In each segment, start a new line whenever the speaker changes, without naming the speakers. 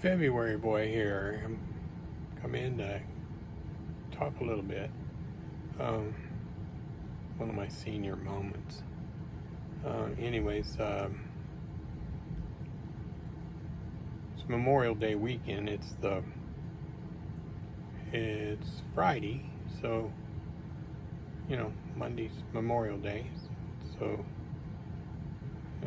February boy here. Come in to talk a little bit. Um, One of my senior moments. Anyways, it's Memorial Day weekend. It's Friday, so Monday's Memorial Day. So uh,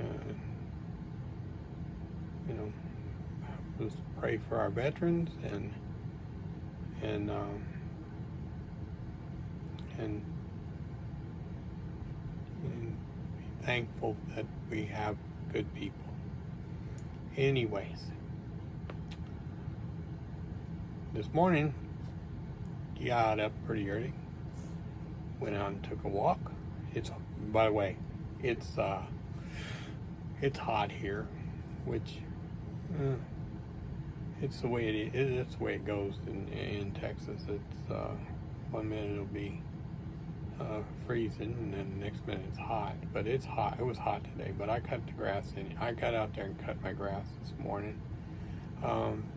let's pray for our veterans and and be thankful that we have good people. Anyways, this morning got up pretty early, went out and took a walk. By the way, it's hot here, which it's the way it is. It's the way it goes in Texas. It's 1 minute it'll be freezing, and then the next minute it's hot. But it's hot. It was hot today. But I cut the grass in. I got out there and cut my grass this morning.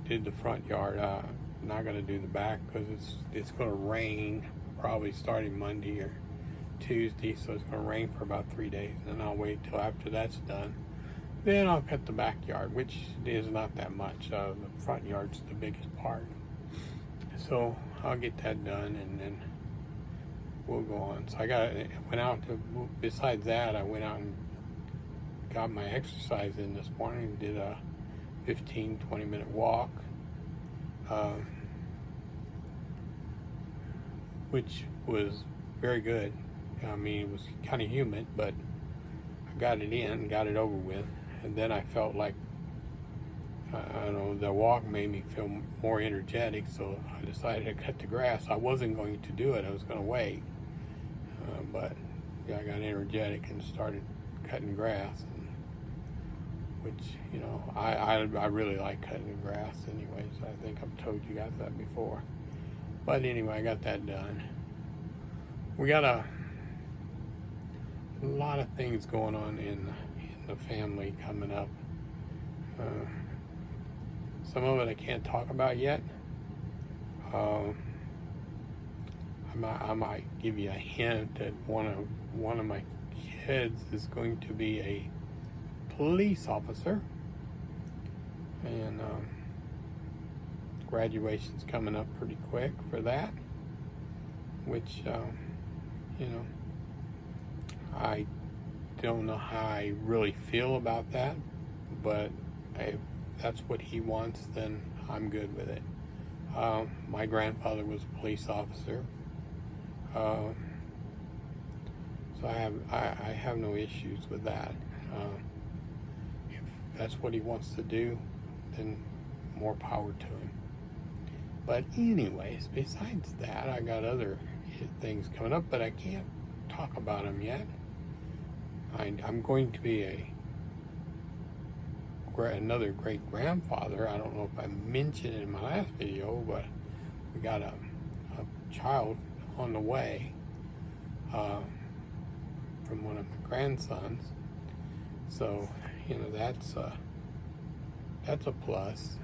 Did the front yard. Not gonna do the back because it's gonna rain probably starting Monday or Tuesday. So it's gonna rain for about 3 days, and then I'll wait till after that's done. Then I'll cut the backyard, which is not that much. The front yard's the biggest part. So I'll get that done, and then we'll go on. So besides that, I went out and got my exercise in this morning. Did a 15-20 minute walk, which was very good. I mean, it was kind of humid, but I got it over with. And then I felt like, I don't know, the walk made me feel more energetic, so I decided to cut the grass. I wasn't going to do it. I was going to wait. But yeah, I got energetic and started cutting grass, which, I really like cutting the grass anyways. I think I've told you guys that before. But anyway, I got that done. We got a lot of things going on in the family coming up. Some of it I can't talk about yet. I might give you a hint that one of my kids is going to be a police officer, and graduation's coming up pretty quick for that, which I don't know how I really feel about that, but if that's what he wants, then I'm good with it. My grandfather was a police officer, so I have no issues with that. If that's what he wants to do, then more power to him. But anyways, besides that, I got other things coming up, but I can't talk about them yet. I'm going to be another great grandfather. I don't know if I mentioned it in my last video, but we got a child on the way from one of my grandsons. So that's a plus.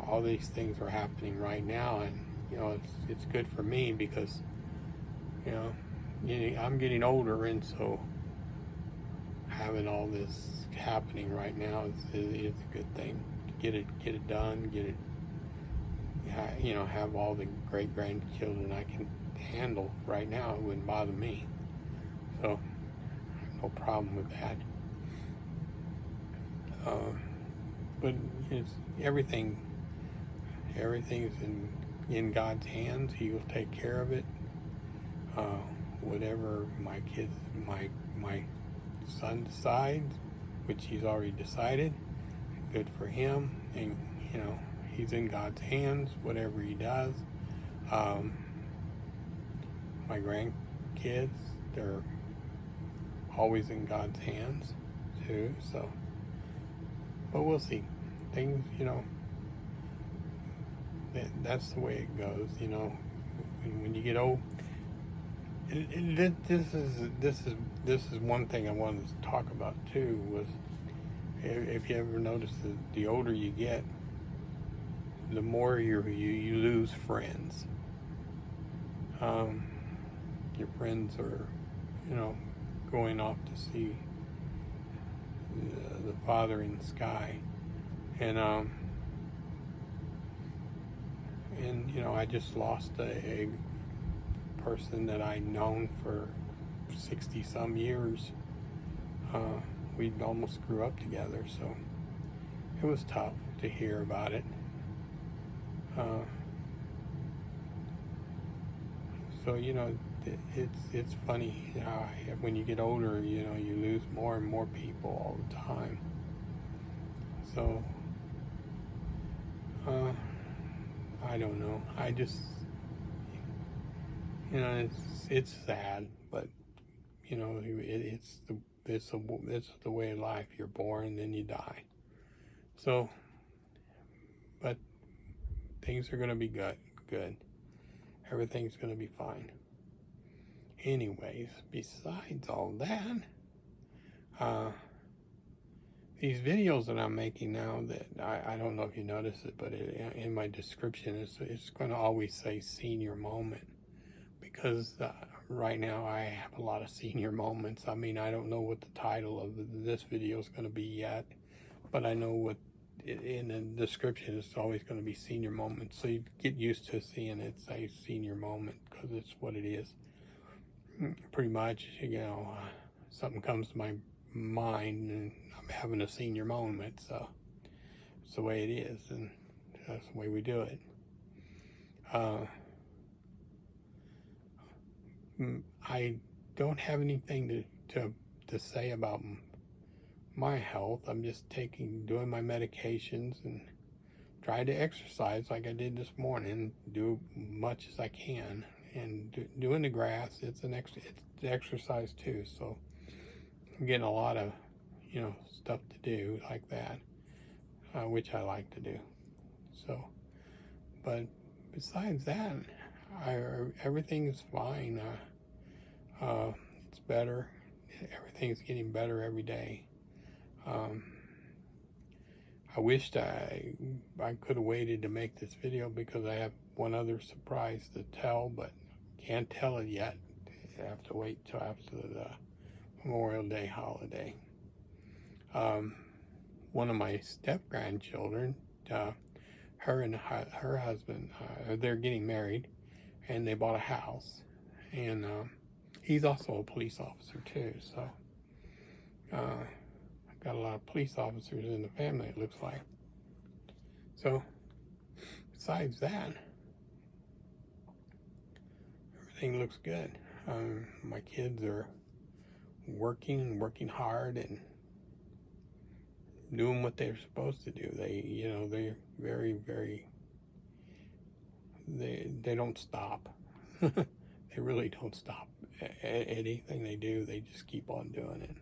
All these things are happening right now, and it's good for me because I'm getting older, and so having all this happening right now is a good thing. Get it done, have all the great grandchildren I can handle right now. It wouldn't bother me, so I have no problem with that. But it's everything is in God's hands. He will take care of it. Whatever my son decides, which he's already decided, good for him. And he's in God's hands. Whatever he does. My grandkids, they're always in God's hands too. So, but we'll see. Things, that's the way it goes. When you get old. This is one thing I wanted to talk about too, was if you ever notice that the older you get, the more you lose friends. Um, your friends are, you know, going off to see the Father in the sky, and you know, I just lost a person that I'd known for 60 some years. We almost grew up together, so it was tough to hear about it. Uh, so you know, it's funny how when you get older, you know, you lose more and more people all the time. So I don't know. I just, you know, it's sad, but you know, it's the way of life. You're born, then you die. So, but things are gonna be good. Good. Everything's gonna be fine. Anyways, besides all that, uh, these videos that I'm making now, that I don't know if you notice it, but in my description, it's going to always say senior moment, because right now I have a lot of senior moments. I mean, I don't know what the title of this video is going to be yet, but I know what in the description it's always going to be senior moments. So you get used to seeing it say senior moment, because it's what it is. Pretty much, you know, something comes to my mind and I'm having a senior moment, so it's the way it is, and that's the way we do it. I don't have anything to say about my health. I'm just doing my medications and try to exercise like I did this morning, do much as I can, and doing the grass. It's exercise too. So I'm getting a lot of, you know, stuff to do like that, which I like to do. So, but besides that, everything is fine. It's better. Everything's getting better every day. I wished I could have waited to make this video, because I have one other surprise to tell, but can't tell it yet. I have to wait till after the Memorial Day holiday. One of my step grandchildren, her and her husband, they're getting married, and they bought a house, and he's also a police officer too. So I've got a lot of police officers in the family, it looks like. So besides that, everything looks good. My kids are working hard and doing what they're supposed to do. They're very, they don't stop. They really don't stop. Anything they do, they just keep on doing it.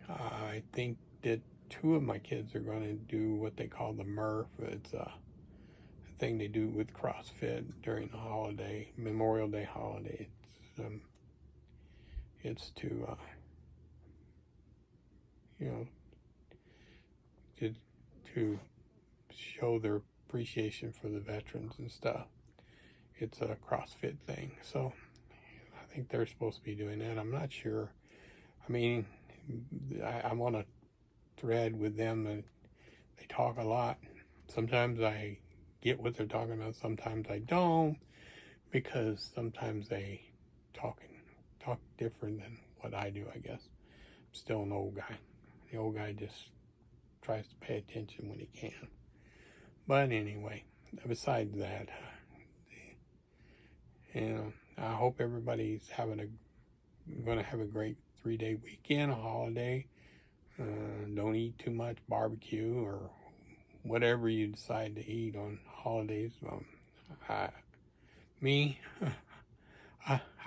I think that two of my kids are going to do what they call the Murph. It's a thing they do with CrossFit during the holiday, Memorial Day holiday. It's to you know, to show their appreciation for the veterans and stuff. It's a CrossFit thing, so I think they're supposed to be doing that. I'm not sure. I mean, I'm on a thread with them, and they talk a lot. Sometimes I get what they're talking about, sometimes I don't, because sometimes they talk different than what I do, I guess. I'm still an old guy. The old guy just tries to pay attention when he can. But anyway, besides that, you know, I hope everybody's going to have a great 3-day weekend, a holiday. Don't eat too much barbecue or whatever you decide to eat on holidays. I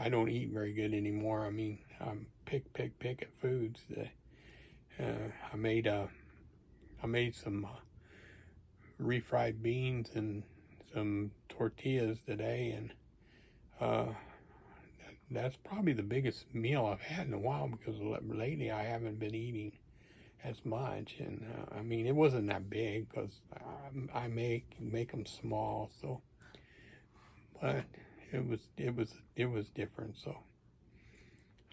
don't eat very good anymore. I mean, I'm pick at foods. I made some refried beans and some tortillas today, and that's probably the biggest meal I've had in a while, because lately I haven't been eating as much. And I mean, it wasn't that big because I make them small. So, but it was different. So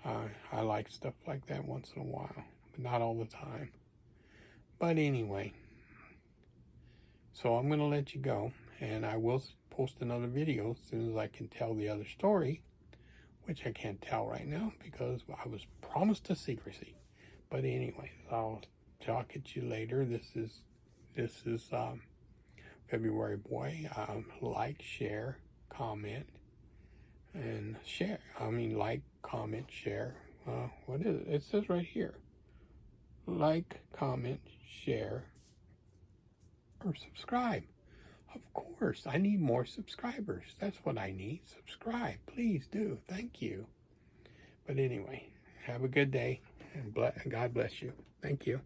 I like stuff like that once in a while, but not all the time. But anyway, so I'm gonna let you go, and I will post another video as soon as I can tell the other story, which I can't tell right now because I was promised a secrecy. But anyway, I'll talk at you later. This is February Boy. Like, share, comment, and share. I mean, like, comment, share. What is it? It says right here. Like, comment, share, or subscribe. Of course, I need more subscribers. That's what I need. Subscribe, please do. Thank you. But anyway, have a good day, and God bless you. Thank you.